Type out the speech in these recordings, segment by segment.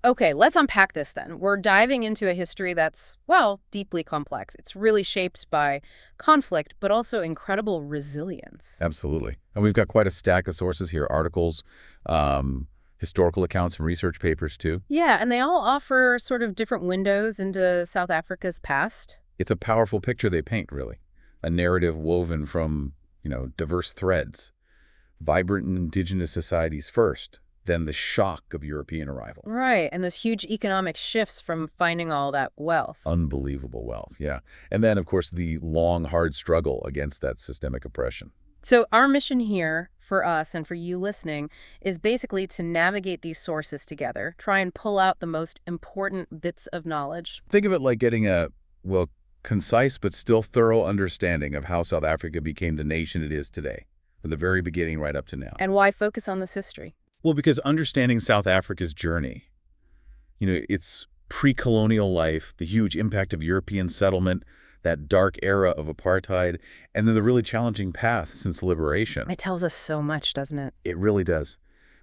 Okay, let's unpack this then. We're diving into a history that's, well, deeply complex. It's really shaped by conflict, but also incredible resilience. Absolutely. And we've got quite a stack of sources here, articles, historical accounts and research papers too. Yeah, and they all offer sort of different windows into South Africa's past. It's a powerful picture they paint, really. A narrative woven from, diverse threads. Vibrant indigenous societies first, then the shock of European arrival. Right, and those huge economic shifts from finding all that wealth. Unbelievable wealth, yeah. And then, of course, the long, hard struggle against that systemic oppression. So our mission here for us and for you listening is basically to navigate these sources together, try and pull out the most important bits of knowledge. Think of it like getting a, well, concise but still thorough understanding of how South Africa became the nation it is today, from the very beginning right up to now. And why focus on this history? Well, because understanding South Africa's journey, its pre-colonial life, the huge impact of European settlement, that dark era of apartheid, and then the really challenging path since liberation. It tells us so much, doesn't it? It really does.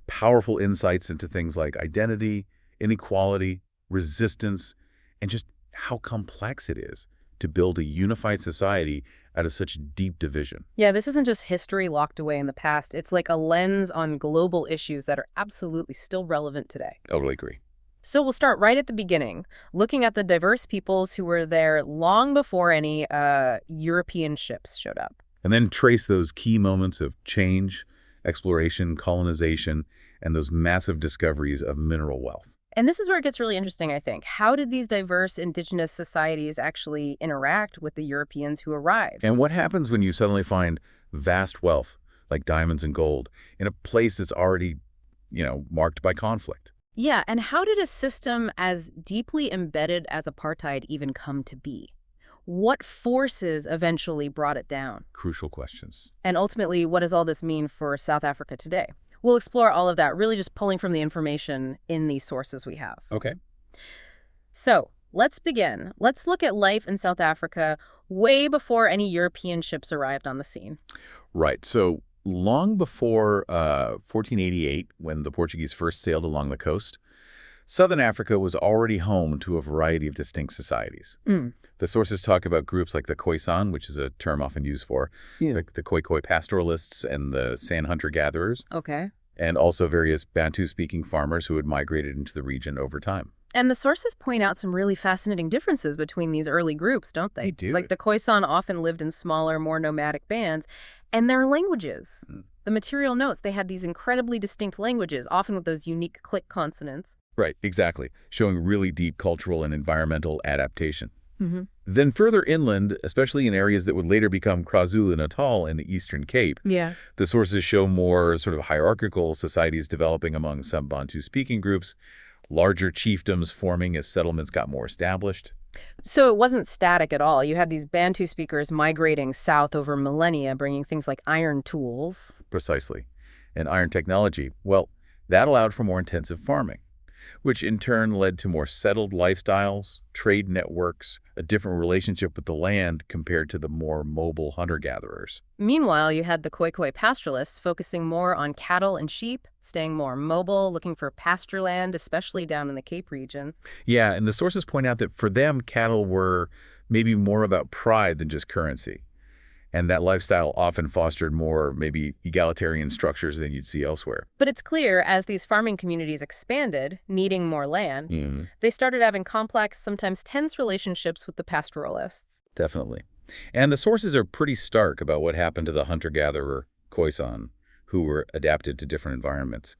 Powerful insights into things like identity, inequality, resistance, and just how complex it is to build a unified society out of such deep division. Yeah, this isn't just history locked away in the past. It's like a lens on global issues that are absolutely still relevant today. Totally agree. So we'll start right at the beginning, looking at the diverse peoples who were there long before any European ships showed up. And then trace those key moments of change, exploration, colonization, and those massive discoveries of mineral wealth. And this is where it gets really interesting, I think. How did these diverse indigenous societies actually interact with the Europeans who arrived? And what happens when you suddenly find vast wealth, like diamonds and gold, in a place that's already, marked by conflict? Yeah, and how did a system as deeply embedded as apartheid even come to be? What forces eventually brought it down? Crucial questions. And ultimately, what does all this mean for South Africa today? We'll explore all of that, really just pulling from the information in these sources we have. Okay. So let's begin. Let's look at life in South Africa way before any European ships arrived on the scene. Right. So long before 1488, when the Portuguese first sailed along the coast, Southern Africa was already home to a variety of distinct societies. The sources talk about groups like the Khoisan, which is a term often used for the Khoi pastoralists and the San hunter-gatherers. Okay. And also various Bantu-speaking farmers who had migrated into the region over time. And the sources point out some really fascinating differences between these early groups, don't they? They do. Like the Khoisan often lived in smaller, more nomadic bands, and their languages. The material notes they had these incredibly distinct languages, often with those unique click consonants. Right, exactly, showing really deep cultural and environmental adaptation. Then further inland, especially in areas that would later become KwaZulu-Natal in the Eastern Cape, the sources show more sort of hierarchical societies developing among some Bantu-speaking groups, larger chiefdoms forming as settlements got more established. So it wasn't static at all. You had these Bantu speakers migrating south over millennia, bringing things like iron tools. Precisely. And iron technology, well, that allowed for more intensive farming, which in turn led to more settled lifestyles, trade networks, a different relationship with the land compared to the more mobile hunter-gatherers. Meanwhile, you had the Khoi pastoralists focusing more on cattle and sheep, staying more mobile, looking for pasture land, especially down in the Cape region. Yeah, and the sources point out that for them, cattle were maybe more about pride than just currency. And that lifestyle often fostered more maybe egalitarian structures than you'd see elsewhere. But it's clear as these farming communities expanded, needing more land, they started having complex, sometimes tense relationships with the pastoralists. Definitely. And the sources are pretty stark about what happened to the hunter-gatherer Khoisan, who were adapted to different environments.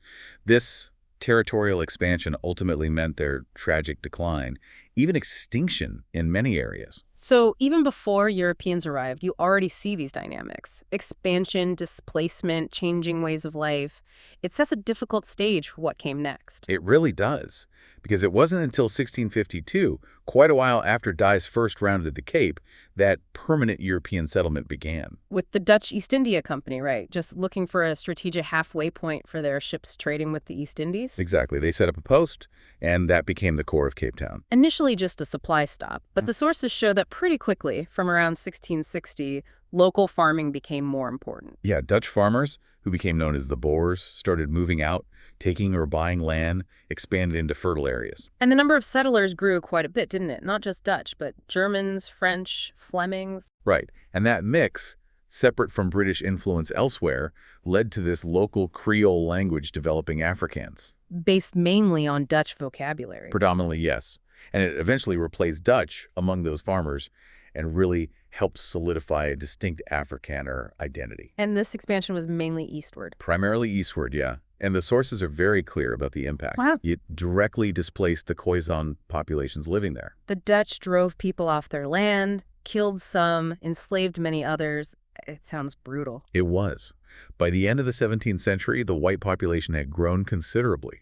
This territorial expansion ultimately meant their tragic decline, even extinction in many areas. So even before Europeans arrived, you already see these dynamics. Expansion, displacement, changing ways of life. It sets a difficult stage for what came next. It really does, because it wasn't until 1652, quite a while after Dye's first rounded the Cape, that permanent European settlement began. With the Dutch East India Company, right? Just looking for a strategic halfway point for their ships trading with the East Indies? Exactly. They set up a post, and that became the core of Cape Town. Initially, initially just a supply stop, but the sources show that pretty quickly, from around 1660, local farming became more important. Yeah, Dutch farmers, who became known as the Boers, started moving out, taking or buying land, expanded into fertile areas. And the number of settlers grew quite a bit, didn't it? Not just Dutch, but Germans, French, Flemings. Right, and that mix, separate from British influence elsewhere, led to this local Creole language developing Afrikaans. Based mainly on Dutch vocabulary. Predominantly, yes. And it eventually replaced Dutch among those farmers and really helped solidify a distinct Afrikaner identity. And this expansion was mainly eastward. Primarily eastward, yeah. And the sources are very clear about the impact. Wow. It directly displaced the Khoisan populations living there. The Dutch drove people off their land, killed some, enslaved many others. It sounds brutal. It was. By the end of the 17th century, the white population had grown considerably,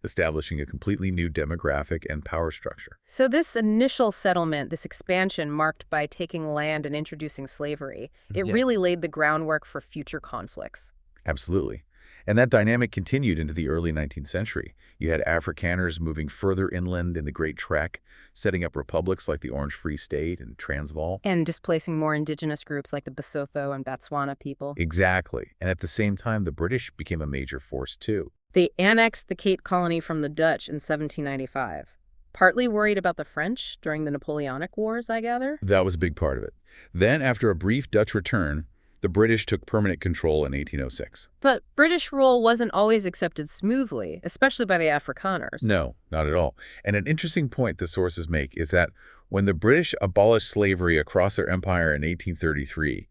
establishing a completely new demographic and power structure. So this initial settlement, this expansion marked by taking land and introducing slavery, it really laid the groundwork for future conflicts. Absolutely. And that dynamic continued into the early 19th century. You had Afrikaners moving further inland in the Great Trek, setting up republics like the Orange Free State and Transvaal. And displacing more indigenous groups like the Basotho and Botswana people. Exactly. And at the same time, the British became a major force too. They annexed the Cape Colony from the Dutch in 1795. Partly worried about the French during the Napoleonic Wars, I gather? That was a big part of it. Then, after a brief Dutch return, the British took permanent control in 1806. But British rule wasn't always accepted smoothly, especially by the Afrikaners. No, not at all. And an interesting point the sources make is that when the British abolished slavery across their empire in 1833,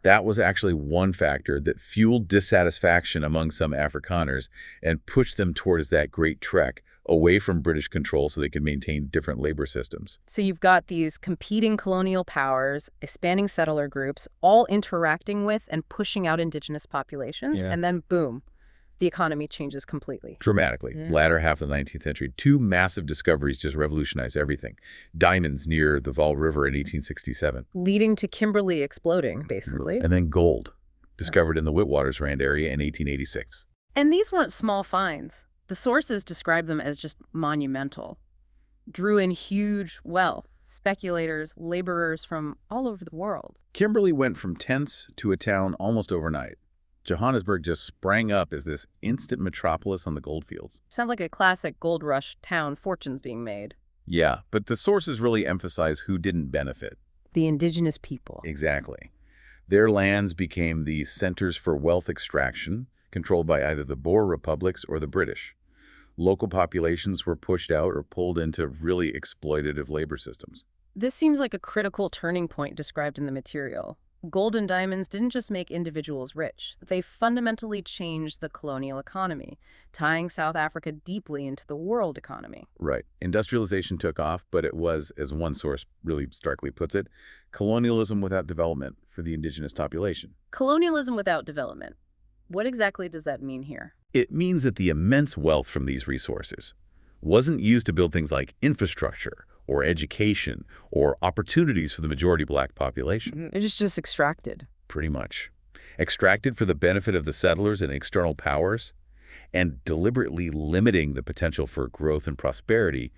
that was actually one factor that fueled dissatisfaction among some Afrikaners and pushed them towards that Great Trek, away from British control so they could maintain different labor systems. So you've got these competing colonial powers, expanding settler groups, all interacting with and pushing out indigenous populations, and then boom, the economy changes completely. Dramatically. Latter half of the 19th century, two massive discoveries just revolutionized everything. Diamonds near the Vaal River in 1867. Leading to Kimberley exploding, basically. And then gold, discovered in the Witwatersrand area in 1886. And these weren't small finds. The sources describe them as just monumental. Drew in huge wealth, speculators, laborers from all over the world. Kimberley went from tents to a town almost overnight. Johannesburg just sprang up as this instant metropolis on the goldfields. Sounds like a classic gold rush town, fortunes being made. Yeah, but the sources really emphasize who didn't benefit. The indigenous people. Exactly. Their lands became the centers for wealth extraction, controlled by either the Boer republics or the British. Local populations were pushed out or pulled into really exploitative labor systems. This seems like a critical turning point described in the material. Gold and diamonds didn't just make individuals rich. They fundamentally changed the colonial economy, tying South Africa deeply into the world economy. Right. Industrialization took off, but it was, as one source really starkly puts it, colonialism without development for the indigenous population. Colonialism without development. What exactly does that mean here? It means that the immense wealth from these resources wasn't used to build things like infrastructure or education or opportunities for the majority black population. It was just extracted. Pretty much. Extracted for the benefit of the settlers and external powers, and deliberately limiting the potential for growth and prosperity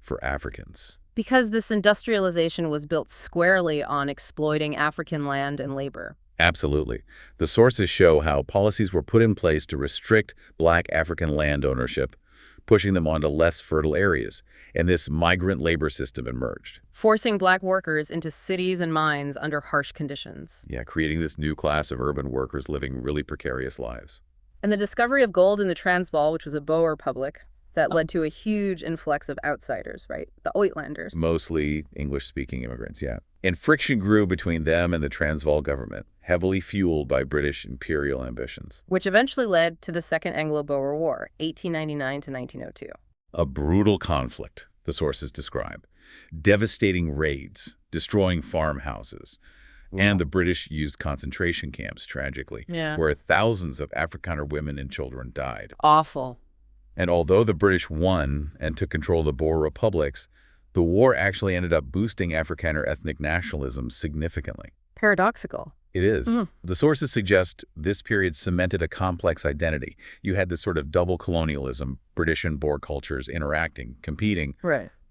for Africans. Because this industrialization was built squarely on exploiting African land and labor. Absolutely. The sources show how policies were put in place to restrict black African land ownership, pushing them onto less fertile areas, and this migrant labor system emerged. Forcing black workers into cities and mines under harsh conditions. Yeah, creating this new class of urban workers living really precarious lives. And the discovery of gold in the Transvaal, which was a Boer republic, that led to a huge influx of outsiders, right? The Uitlanders. Mostly English-speaking immigrants, yeah. And friction grew between them and the Transvaal government, heavily fueled by British imperial ambitions. Which eventually led to the Second Anglo-Boer War, 1899 to 1902. A brutal conflict, the sources describe. Devastating raids, destroying farmhouses. And the British used concentration camps, tragically, where thousands of Afrikaner women and children died. Awful. And although the British won and took control of the Boer republics, the war actually ended up boosting Afrikaner ethnic nationalism significantly. Paradoxical. It is. The sources suggest this period cemented a complex identity. You had this sort of double colonialism, British and Boer cultures interacting, competing,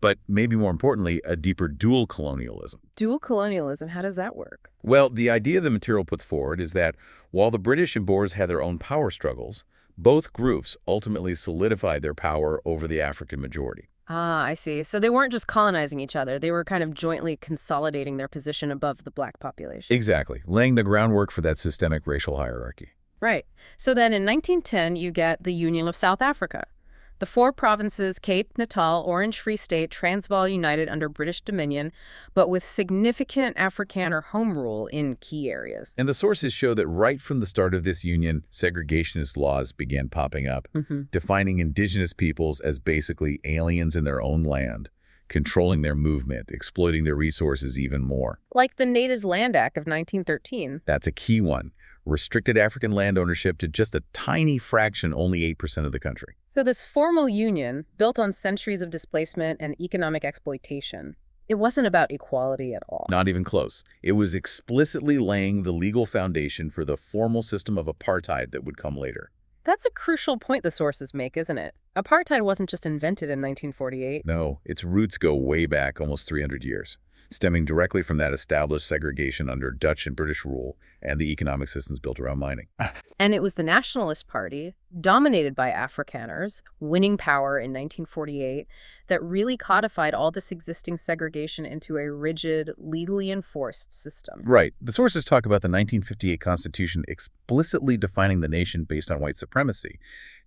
but maybe more importantly, a deeper dual colonialism. Dual colonialism, how does that work? Well, the idea the material puts forward is that while the British and Boers had their own power struggles, both groups ultimately solidified their power over the African majority. Ah, I see. So they weren't just colonizing each other. They were kind of jointly consolidating their position above the black population. Exactly, laying the groundwork for that systemic racial hierarchy. Right. So then in 1910, you get the Union of South Africa. The four provinces, Cape, Natal, Orange Free State, Transvaal united under British dominion, but with significant Afrikaner home rule in key areas. And the sources show that right from the start of this union, segregationist laws began popping up, defining indigenous peoples as basically aliens in their own land, controlling their movement, exploiting their resources even more. Like the Natives Land Act of 1913. That's a key one. Restricted African land ownership to just a tiny fraction, only 8% of the country. So this formal union, built on centuries of displacement and economic exploitation, it wasn't about equality at all. Not even close. It was explicitly laying the legal foundation for the formal system of apartheid that would come later. That's a crucial point the sources make, isn't it? Apartheid wasn't just invented in 1948. No, its roots go way back, almost 300 years, stemming directly from that established segregation under Dutch and British rule and the economic systems built around mining. And it was the Nationalist Party, dominated by Afrikaners, winning power in 1948, that really codified all this existing segregation into a rigid, legally enforced system. Right. The sources talk about the 1958 Constitution explicitly defining the nation based on white supremacy,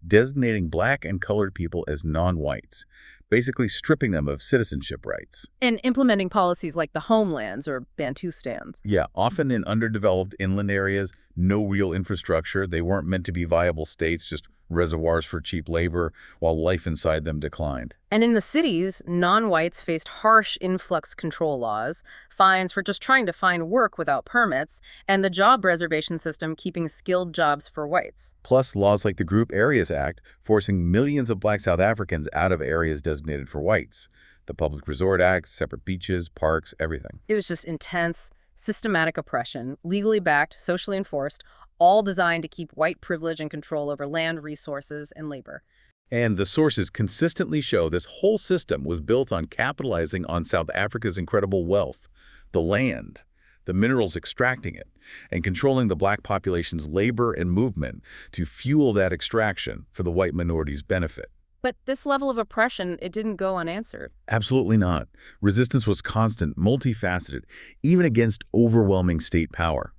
designating black and colored people as non-whites, basically stripping them of citizenship rights. And implementing policies like the homelands or Bantustans. Yeah, often in underdeveloped inland areas, no real infrastructure. They weren't meant to be viable states, just reservoirs for cheap labor, while life inside them declined. And in the cities, non-whites faced harsh influx control laws, fines for just trying to find work without permits, and the job reservation system keeping skilled jobs for whites. Plus laws like the Group Areas Act, forcing millions of black South Africans out of areas designated for whites. The Public Resort Act, separate beaches, parks, everything. It was just intense, systematic oppression, legally backed, socially enforced, all designed to keep white privilege and control over land, resources, and labor. And the sources consistently show this whole system was built on capitalizing on South Africa's incredible wealth, the land, the minerals extracting it, and controlling the black population's labor and movement to fuel that extraction for the white minority's benefit. But this level of oppression, it didn't go unanswered. Absolutely not. Resistance was constant, multifaceted, even against overwhelming state power.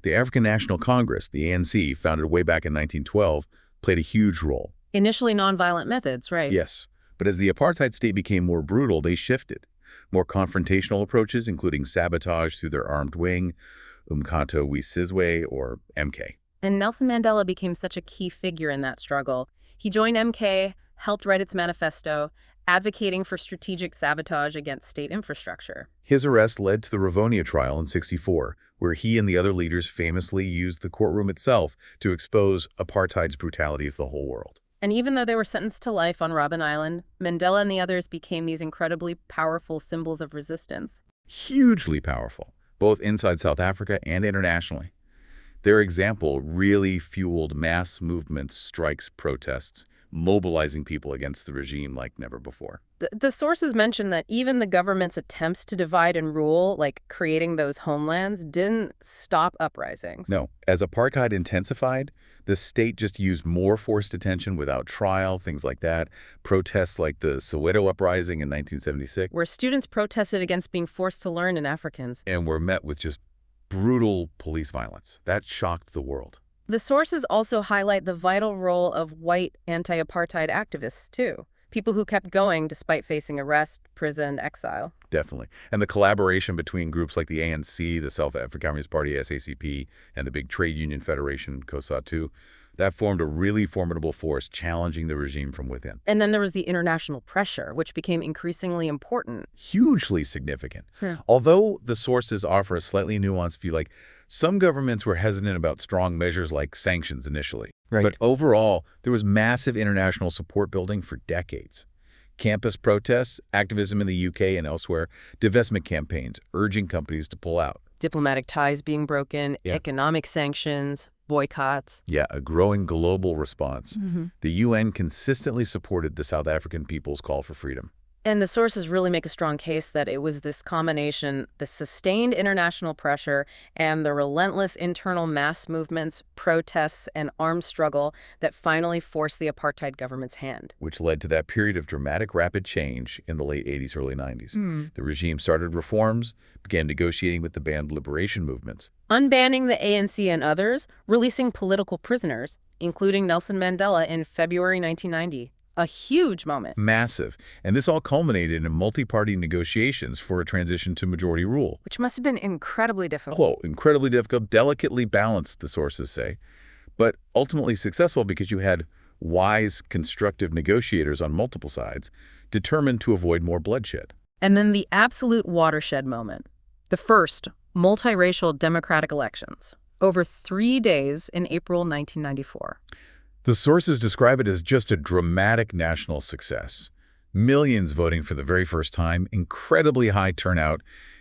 The African National Congress, the ANC, founded way back in 1912, played a huge role. Initially nonviolent methods, right? Yes, but as the apartheid state became more brutal, they shifted. More confrontational approaches, including sabotage through their armed wing, Umkhonto we Sizwe, or MK. And Nelson Mandela became such a key figure in that struggle. He joined MK, helped write its manifesto, advocating for strategic sabotage against state infrastructure. His arrest led to the Rivonia trial in '64, where he and the other leaders famously used the courtroom itself to expose apartheid's brutality to the whole world. And even though they were sentenced to life on Robben Island, Mandela and the others became these incredibly powerful symbols of resistance. Hugely powerful, both inside South Africa and internationally. Their example really fueled mass movements, strikes, protests, mobilizing people against the regime like never before. The sources mention that even the government's attempts to divide and rule, like creating those homelands, didn't stop uprisings. No. As apartheid intensified, the state just used more forced detention without trial, things like that. Protests like the Soweto uprising in 1976. Where students protested against being forced to learn in Afrikaans. And were met with just brutal police violence. That shocked the world. The sources also highlight the vital role of white anti-apartheid activists, too. People who kept going despite facing arrest, prison, exile. Definitely. And the collaboration between groups like the ANC, the South African Communist Party, SACP, and the big trade union federation, COSATU, that formed a really formidable force challenging the regime from within. And then there was the international pressure, which became increasingly important. Hugely significant. Although the sources offer a slightly nuanced view, like some governments were hesitant about strong measures like sanctions initially. Right. But overall, there was massive international support building for decades. Campus protests, activism in the UK and elsewhere, divestment campaigns urging companies to pull out. Diplomatic ties being broken, economic sanctions, boycotts. Yeah, a growing global response. The UN consistently supported the South African people's call for freedom. And the sources really make a strong case that it was this combination, the sustained international pressure and the relentless internal mass movements, protests, and armed struggle that finally forced the apartheid government's hand. Which led to that period of dramatic rapid change in the late 80s, early 90s. The regime started reforms, began negotiating with the banned liberation movements. Unbanning the ANC and others, releasing political prisoners, including Nelson Mandela in February 1990. A huge moment. Massive. And this all culminated in multi-party negotiations for a transition to majority rule. Which must have been incredibly difficult. Oh, incredibly difficult, delicately balanced, the sources say, but ultimately successful because you had wise, constructive negotiators on multiple sides determined to avoid more bloodshed. And then the absolute watershed moment. The first multiracial democratic elections. Over 3 days in April 1994. The sources describe it as just a dramatic national success. Millions voting for the very first time, incredibly high turnout,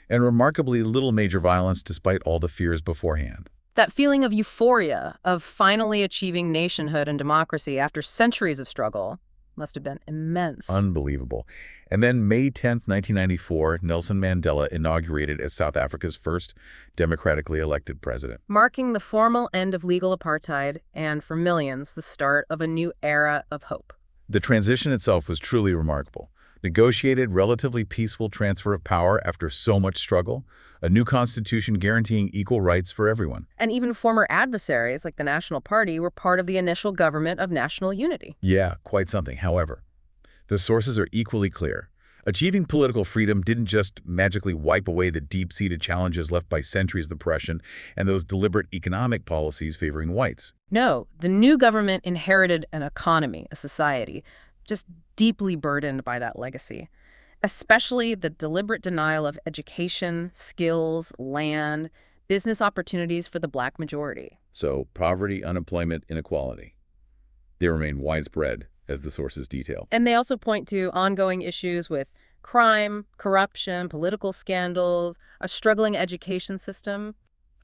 and remarkably little major violence despite all the fears beforehand. That feeling of euphoria, of finally achieving nationhood and democracy after centuries of struggle, must have been immense. Unbelievable. And then May 10th, 1994, Nelson Mandela inaugurated as South Africa's first democratically elected president. Marking the formal end of legal apartheid and, for millions, the start of a new era of hope. The transition itself was truly remarkable. Negotiated, relatively peaceful transfer of power after so much struggle, a new constitution guaranteeing equal rights for everyone. And even former adversaries, like the National Party, were part of the initial government of national unity. Yeah, quite something. However, the sources are equally clear. Achieving political freedom didn't just magically wipe away the deep-seated challenges left by centuries of oppression and those deliberate economic policies favoring whites. No, the new government inherited an economy, a society, just deeply burdened by that legacy, especially the deliberate denial of education, skills, land, business opportunities for the Black majority. So poverty, unemployment, inequality, they remain widespread, as the sources detail. And they also point to ongoing issues with crime, corruption, political scandals, a struggling education system,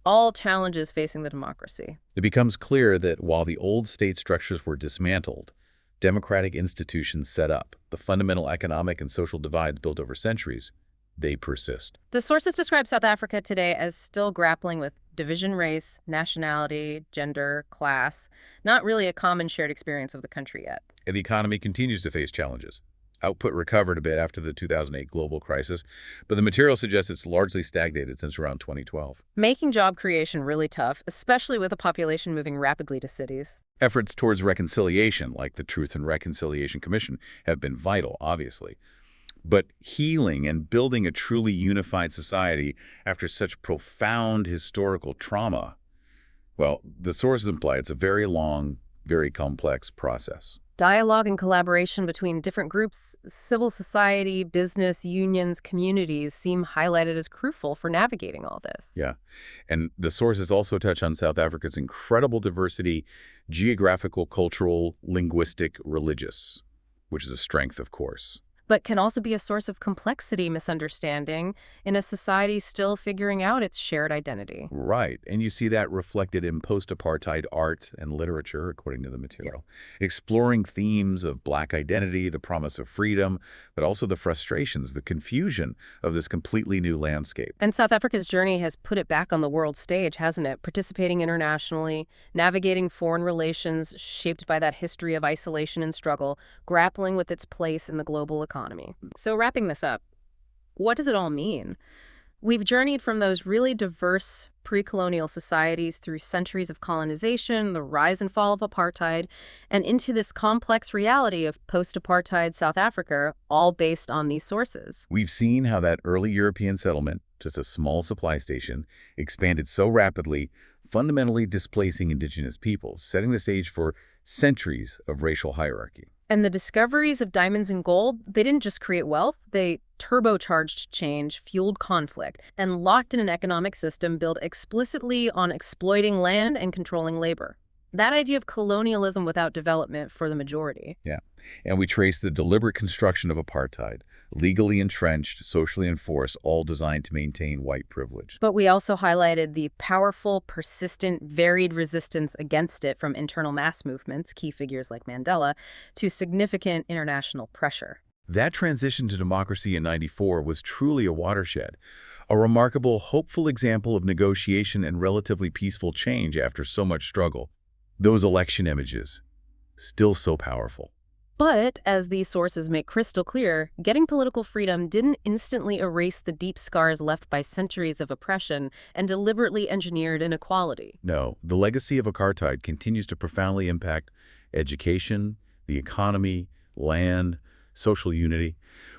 all challenges facing the democracy. It becomes clear that while the old state structures were dismantled, democratic institutions set up, the fundamental economic and social divides built over centuries, they persist. The sources describe South Africa today as still grappling with division, race, nationality, gender, class, not really a common shared experience of the country yet. And the economy continues to face challenges. Output recovered a bit after the 2008 global crisis, but the material suggests it's largely stagnated since around 2012. Making job creation really tough, especially with a population moving rapidly to cities. Efforts towards reconciliation, like the Truth and Reconciliation Commission, have been vital, obviously. But healing and building a truly unified society after such profound historical trauma, well, the sources imply it's a very long, very complex process. Dialogue and collaboration between different groups, civil society, business, unions, communities seem highlighted as crucial for navigating all this. Yeah. And the sources also touch on South Africa's incredible diversity, geographical, cultural, linguistic, religious, which is a strength, of course. But can also be a source of complexity, misunderstanding, in a society still figuring out its shared identity. Right. And you see that reflected in post-apartheid art and literature, according to the material. Yeah. Exploring themes of Black identity, the promise of freedom, but also the frustrations, the confusion of this completely new landscape. And South Africa's journey has put it back on the world stage, hasn't it? Participating internationally, navigating foreign relations shaped by that history of isolation and struggle, grappling with its place in the global economy. So wrapping this up, what does it all mean? We've journeyed from those really diverse pre-colonial societies through centuries of colonization, the rise and fall of apartheid, and into this complex reality of post-apartheid South Africa, all based on these sources. We've seen how that early European settlement, just a small supply station, expanded so rapidly, fundamentally displacing indigenous peoples, setting the stage for centuries of racial hierarchy. And the discoveries of diamonds and gold, they didn't just create wealth, they turbocharged change, fueled conflict, and locked in an economic system built explicitly on exploiting land and controlling labor. That idea of colonialism without development for the majority. Yeah, and we trace the deliberate construction of apartheid, legally entrenched, socially enforced, all designed to maintain white privilege. But we also highlighted the powerful, persistent, varied resistance against it from internal mass movements, key figures like Mandela, to significant international pressure. That transition to democracy in '94 was truly a watershed, a remarkable, hopeful example of negotiation and relatively peaceful change after so much struggle. Those election images, still so powerful. But, as these sources make crystal clear, getting political freedom didn't instantly erase the deep scars left by centuries of oppression and deliberately engineered inequality. No, the legacy of apartheid continues to profoundly impact education, the economy, land, social unity.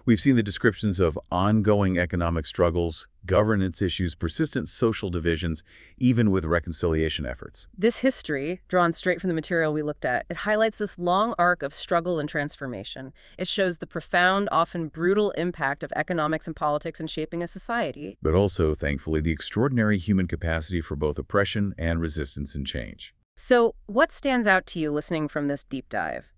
We've seen the descriptions of ongoing economic struggles, governance issues, persistent social divisions, even with reconciliation efforts. This history, drawn straight from the material we looked at, it highlights this long arc of struggle and transformation. It shows the profound, often brutal impact of economics and politics in shaping a society. But also, thankfully, the extraordinary human capacity for both oppression and resistance and change. So, what stands out to you listening from this deep dive?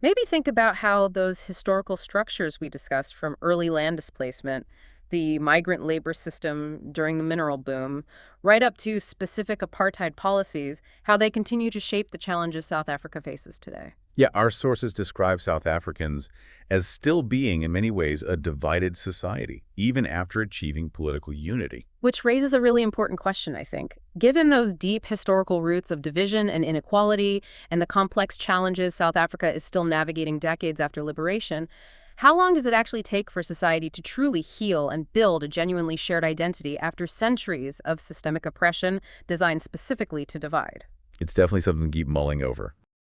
Maybe think about how those historical structures we discussed, from early land displacement, the migrant labor system during the mineral boom, right up to specific apartheid policies, how they continue to shape the challenges South Africa faces today. Yeah, our sources describe South Africans as still being, in many ways, a divided society, even after achieving political unity. Which raises a really important question, I think. Given those deep historical roots of division and inequality and the complex challenges South Africa is still navigating decades after liberation, how long does it actually take for society to truly heal and build a genuinely shared identity after centuries of systemic oppression designed specifically to divide? It's definitely something to keep mulling over.